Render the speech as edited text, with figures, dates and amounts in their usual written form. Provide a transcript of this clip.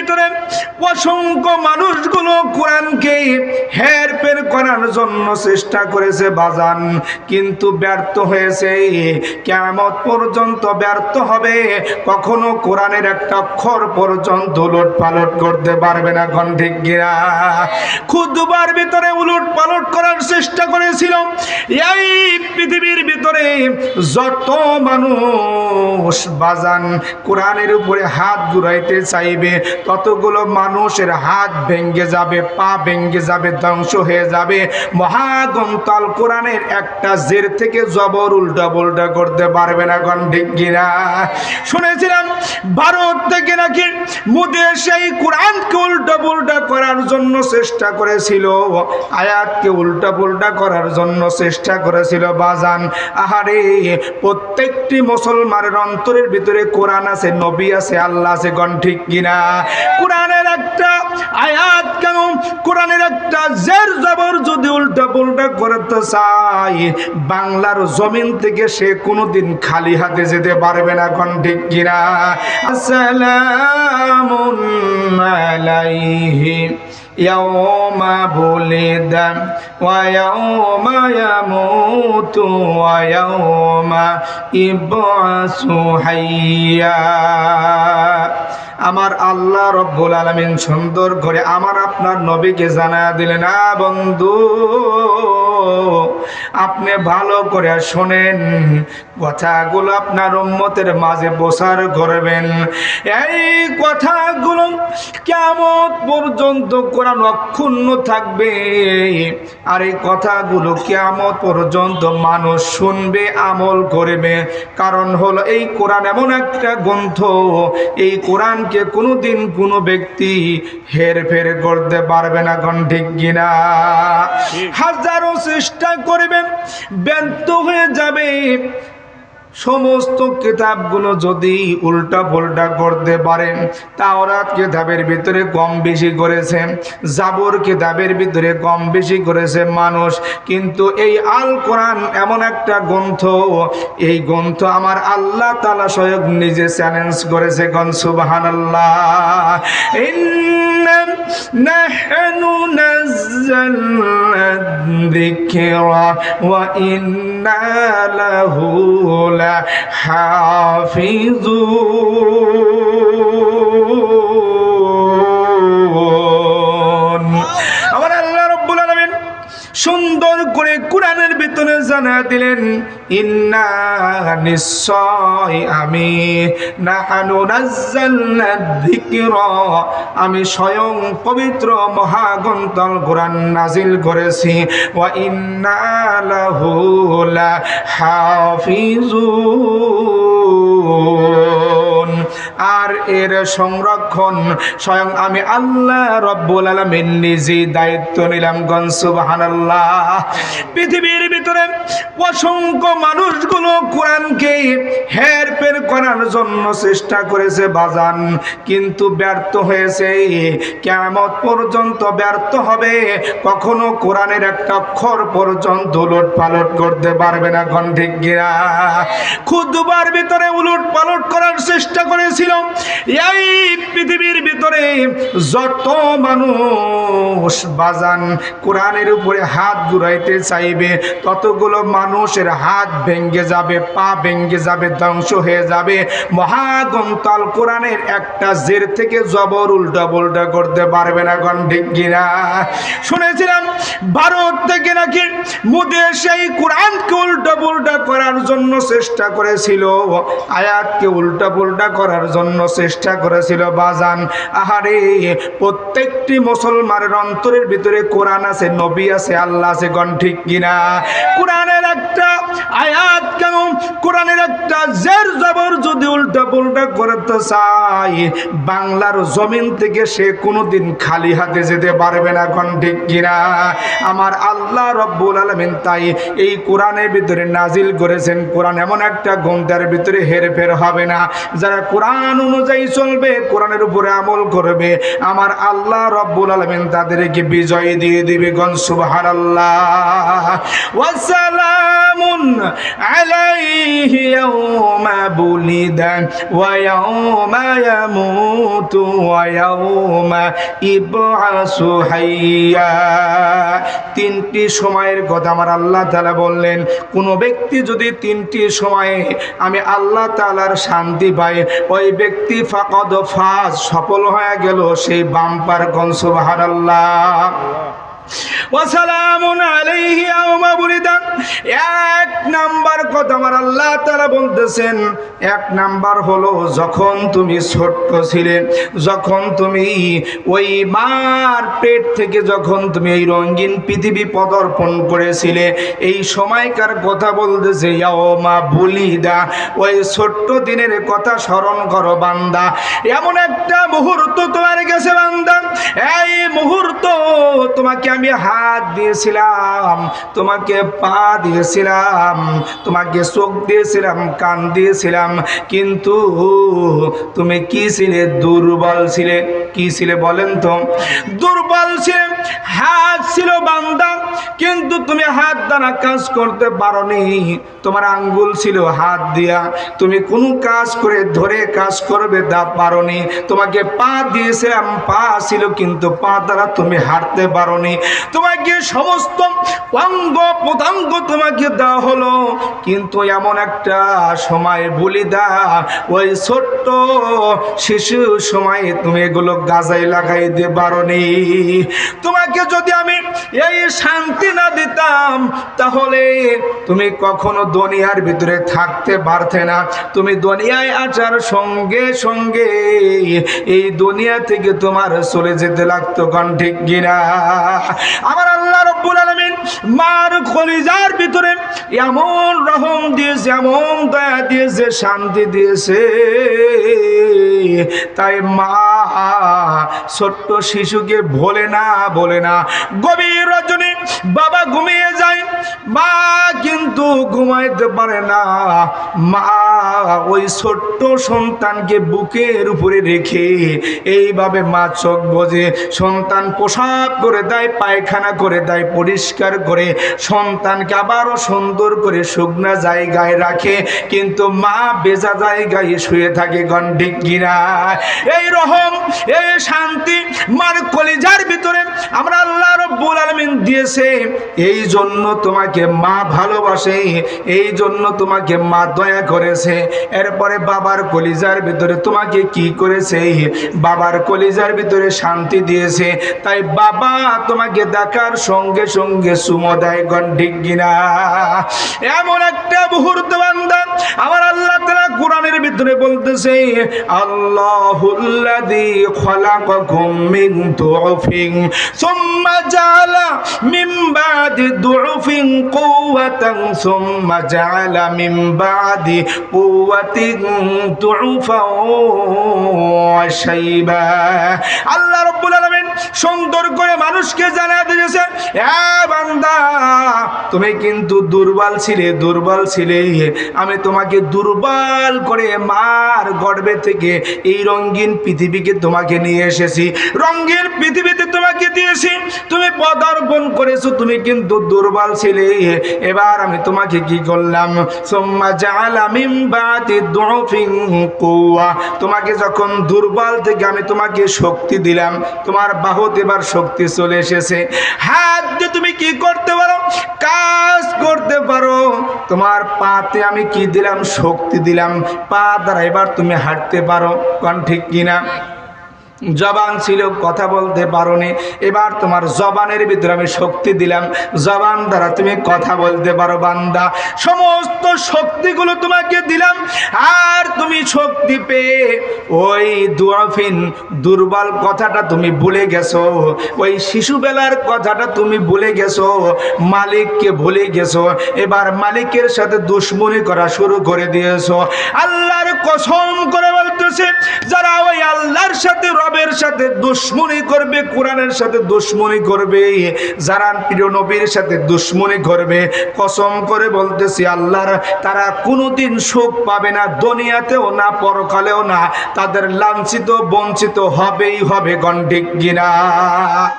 ভিতরে অসংখ্য মানুষগুলো কোরআনকে হেরফের করার জন্য চেষ্টা করেছে বাজান, কিন্তু ব্যর্থ হয়েছে। কিয়ামত পর্যন্ত ব্যর্থ হবে, কখনো কোরআনের একটা অক্ষর পর্যন্ত উলট পালট করতে পারবে না। কোন ঠিক কিনা? খুতবার ভিতরে উলট পালট করার চেষ্টা করেছিল। এই পৃথিবীর ভিতরে যত মানুষ বাজান কোরআনের উপরে হাত ঘুরাইতে চাইবে, ততগুলো মানুষের হাত ভেঙ্গে যাবে, পা ভেঙ্গে যাবে, ধ্বংস হয়ে যাবে। মহাগ্রন্থাল কোরআনের একটা জের থেকে জবর উল্টা পুল্টা করতে পারবে না। কোন ঠিক কিনা? শুনেছিলাম ভারত থেকে নাকি মোদী সেই কোরআনকে উল্টা পুল্টা করার জন্য চেষ্টা করেছিল, আয়াতকে উল্টা পুল্টা করার জন্য চেষ্টা করেছিল বাজান। আহারে, প্রত্যেকটি মুসলমানের অন্তরের ভিতরে কোরআন আছে, নবী আছে, আল্লাহ আছে। কোন ঠিক কিনা? কোরআনের একটা আয়াত কেন, কোরআনের একটা জের জবর যদি উল্টা পুল্টা করতে চাই, বাংলার জমিন থেকে সে কোনোদিন খালি হাতে যেতে পারবে না। কোন ঠিক কিনা? আসসালামুন আলাইহি ইয়াওমা বুলিদা ওয়া ইয়াওমা ইয়ামুতু ওয়া ইয়াওমা ইবআসু হাইয়া। আমার আল্লাহ রব্বুল আলামিন সুন্দর করে আমার আপনার নবীকে জানায়া দিলেন, না বন্ধু, আপনি ভালো করে শোনেন, কথাগুলো আপনার উম্মতের মাঝে প্রচার করবেন। এই কথাগুলো কিয়ামত পর্যন্ত কোরআন অক্ষুণ্ণ থাকবে, আর এই কথাগুলো কিয়ামত পর্যন্ত মানুষ শুনবে, আমল করবে। কারণ হলো এই কোরআন এমন একটা গ্রন্থ, এই কোরআনকে কোনোদিন কোনো ব্যক্তি হেরফের করতে পারবে না। কোন ঠিক কিনা? হাজারো চেষ্টা করবেন, ব্যর্থ হয়ে যাবে। সমস্ত কিতাবগুলো যদি উল্টা পুল্টা করতে পারেন, তাওরাত কিতাবের ভিতরে কম বেশি করেছে, জাবর কিতাবের ভিতরে কম বেশি করেছে মানুষ, কিন্তু এই আল কোরআন এমন একটা গ্রন্থ, এই গ্রন্থ আমার আল্লাহ তাআলা স্বয়ং নিজে চ্যালেঞ্জ করেছে। কোন সুবহানাল্লাহ। ইন্না নাহনু নাযালনা যিকরা ওয়া ইন্না লাহু হাফিজুন। আমার আল্লাহ রাব্বুল আলামিন সুন্দর করে কোরআনের ভিতরে জানা দিলেন, ইন্না নিশ্চয় আমি, নাহানু নাযালনা যিকরা, আমি স্বয়ং পবিত্র মহাগ্রন্থ কোরআন নাজিল করেছি, ওয়া ইন্না লাহু লাহাফিজুন, আর এর সংরক্ষণ স্বয়ং আমি আল্লাহ রব্বুল আলামিন নিজে দায়িত্ব নিলাম। গণ সুবহানাল্লাহ। পৃথিবীর ভিতরে অসংখ্য মানুষগুলো কোরআনকে হেরফের করার জন্য চেষ্টা করেছে বাজান, কিন্তু ব্যর্থ হয়েছে। কিয়ামত পর্যন্ত ব্যর্থ হবে, কখনো কোরআনের একটা অক্ষর পর্যন্ত উলট পালট করতে পারবে না। কোন ঠিক কিনা? খুতবার ভিতরে উলট পালট করার চেষ্টা করেছিল। এই পৃথিবীর ভিতরে যত মানুষ বাজান কোরআনের উপরে হাত ঘুরাইতে চাইবে, ততগুলো মানুষের হাত ভেঙ্গে যাবে, পা ভেঙ্গে যাবে, ধ্বংস হয়ে যাবে। মহাগ্রন্থাল কোরআনের একটা জের থেকে জবর উল্টা পুল্টা করতে পারবে না। কোন ঠিক কিনা? শুনেছিলাম ভারত থেকে নাকি মোদী সেই কোরআনকে উল্টা পুল্টা করার জন্য চেষ্টা করেছিল, আয়াতকে উল্টা পুল্টা করার জন্য চেষ্টা করেছিল বাজান। আহারে, প্রত্যেকটি মুসলমানের অন্তরের ভিতরে কোরআন আছে, নবী আছে, আল্লাহ আছে। কোন ঠিক কিনা? কোরআনের একটা আয়াত কেন, কোরআনের একটা জের জবর যদি উল্টা পুল্টা করতে চাই, বাংলার জমিন থেকে সে কোনোদিন খালি হাতে যেতে পারবে না। কোন ঠিক কিনা? আমার আল্লাহ রব্বুল আলামিন তাই এই কোরআনের ভিতরে নাজিল করেছেন। কোরআন এমন একটা গ্রন্থের ভিতরে হেরফের হবে না। যারা কোরআন অনুযায়ী চলবে, কোরআনের উপরে আমল করবে, আমার আল্লাহ রব্বুল আলামিন তাদেরকে বিজয় দিয়ে দিবে। গণ সুবহানাল্লাহ। ওয়া সালামুন আলাইহি ইয়াওমা বুলিদা ওয়া ইয়াওমা ইয়ামুতু ওয়া ইয়াওমা ইবআসু হাইয়া। তিনটি সময়ের কথা আমার আল্লাহ তাআলা বললেন, কোন ব্যক্তি যদি তিনটি সময়ে আমি আল্লাহ তাআলার শান্তি পায়, ওই ব্যক্তি ফাকাদ ফাজ, সফল হয়ে গেল। সেই বাম্পার কোন সুবহানাল্লাহ। ওয়াসালামুন আলাইহি ইয়াওমা বুলিদা। এক নাম্বার কথা আমার আল্লাহ তাআলা বলতেছেন, এক নাম্বার হলো যখন তুমি ছোট্ট ছিলে, যখন তুমি ওই মার পেট থেকে যখন তুমি এই রঙিন পৃথিবী পদার্পণ করেছিলে, এই সময়কার কথা বলতেছে ইয়াওমা বুলিদা। ওই ছোট্ট দিনের কথা স্মরণ করো বান্দা। এমন একটা মুহূর্ত তোমার কাছে বান্দা, এই মুহূর্ত তোমাকে আমি হাত দিয়েছিলাম, তোমাকে পা দিয়েছিলাম, তোমাকে চোখ দিয়েছিলাম, কান দিয়েছিলাম, কিন্তু তুমি কি ছিলে? দুর্বল ছিলে। কি ছিলে বলেন তো? দুর্বল ছিলে। হাত ছিল বান্দা, কিন্তু তুমি হাত দ্বারা কাজ করতে পারোনি। তোমার আঙ্গুল ছিল হাত দিয়া, তুমি কোন কাজ করে ধরে কাজ করবে তা পারোনি। তোমাকে পা দিয়েছিলাম, পা ছিল, কিন্তু পা দ্বারা তুমি হাঁটতে পারোনি। তোমাকে সমস্ত অঙ্গ প্রত্যঙ্গ তোমাকে দেওয়া হলো, কিন্তু এমন একটা সময় বুলিদা, ওই ছোট্ট শিশু সময়ে তুমি এগুলো গাজায় লাগাইতে পারোনি। তোমাকে যদি আমি এই শান্তি না দিতাম, তাহলে তুমি কখনো দুনিয়ার ভিতরে থাকতে পারতে না। তুমি দুনিয়ায় আসার সঙ্গে সঙ্গে এই দুনিয়া থেকে তোমার চলে যেতে লাগতো। কোন ঠিক কিনা? আমার আল্লাহ রাব্বুল আলামিন মার কলিজার ভিতরে এমন রহম দিয়েছে, এমন দয়া দিয়েছে, শান্তি দিয়েছে, তাই মা ছোট্ট শিশুকে বলে না। গভীর রজনী বাবা ঘুমিয়ে যায়, মা কিন্তু ঘুমাইতে পারে না। মা ওই ছোট্ট সন্তানকে বুকের উপরে রেখে এইভাবে মা চোখ বোঝে, সন্তান পোশাক করে দেয়, পায়খানা করে দেয়, পরিষ্কার করে সন্তানকে আবারও সুন্দর করে শুকনা জায়গায় রাখে, কিন্তু মা ভেজা জায়গায় শুয়ে থাকে। কোন ঠিক কিনা? এই রহম, এই শান্তি মার কলিজার ভিতরে আমরা আল্লাহ রাব্বুল আলামিন দিয়েছে। এই জন্য তোমাকে মা ভালোবাসে, এই জন্য তোমাকে মা দয়া করেছে। এরপরে বাবার কলিজার ভিতরে তোমাকে কি করেছে? বাবার কলিজার ভিতরে শান্তি দিয়েছে। তাই বাবা তোমাকে দেখার সঙ্গে সঙ্গে চুমো দেয়। কোন ঠিক কিনা? এমন একটা মুহূর্ত বান্দা আমার আল্লাহ তাআলা কোরআনের ভিতরে বলতেছে, আল্লাহুল্লাযী খালাকাকুম মিন দুউফিন সুম্মা জাআলা মিন বাদি দুউফিন কুওয়াতান সুম্মা জাআলা মিন বাদি কুওয়াতিন দুউফান ওয়া শাইবা। আল্লাহ রাব্বুল আলামিন সুন্দর করে মানুষকে জানাতে দিয়েছে, এ বান্দা তুমি কিন্তু দুর্বল ছিলে, আমি তোমাকে দুর্বল করে মার গর্ভে থেকে এই রঙিন পৃথিবীকে তোমাকে নিয়ে এসেছি, রঙিন পৃথিবীতে তোমাকে দিয়েছি, তুমি পদার্পণ করেছো, তুমি কিন্তু দুর্বল ছিলে। এবার আমি তোমাকে কি করলাম? সুম্মা জাআলা মিন বাদি দুউফিন কুওয়া। তোমাকে যখন দুর্বল থেকে আমি তোমাকে শক্তি দিলাম, তোমার বাহুতে এবার শক্তি চলে এসেছে। হাত দিয়ে তুমি কি করতে পারো? কাজ করতে পারো। তোমার পাতে আমি কি দিলাম? শক্তি দিলাম। পা দ্বারা এবার তুমি হাঁটতে পারো। কোন ঠিক কিনা? জবান ছিল, কথা বলতে পারোনি, এবার তোমার জবানের ভিতরে আমি শক্তি দিলাম, জবান দ্বারা তুমি কথা বলতে পারো। বান্দা সমস্ত শক্তিগুলো তোমাকে দিলাম, আর তুমি শক্তি পেয়ে ওই দুআফিন দুর্বল কথাটা তুমি ভুলে গেছো, ওই শিশুবেলার কথাটা তুমি ভুলে গেছো, মালিককে ভুলে গেছো। এবার মালিকের সাথে দুশ্মনী করা শুরু করে দিয়েছো। আল্লাহর কসম করে বলতেছে, যারা ওই আল্লাহর সাথে রবের সাথে দুশ্মনী করবে, কোরআনের সাথে দুশ্মনী করবে, যারা প্রিয় নবীর সাথে দুশ্মনী করবে, কসম করে বলতেছি আল্লাহর, তারা কোনোদিন সুখ পাবে না, দুনিয়াতেও না, পরকালেও না। তাদের লাঞ্ছিত বঞ্চিত হবেই হবে। কোন ঠিক কিনা?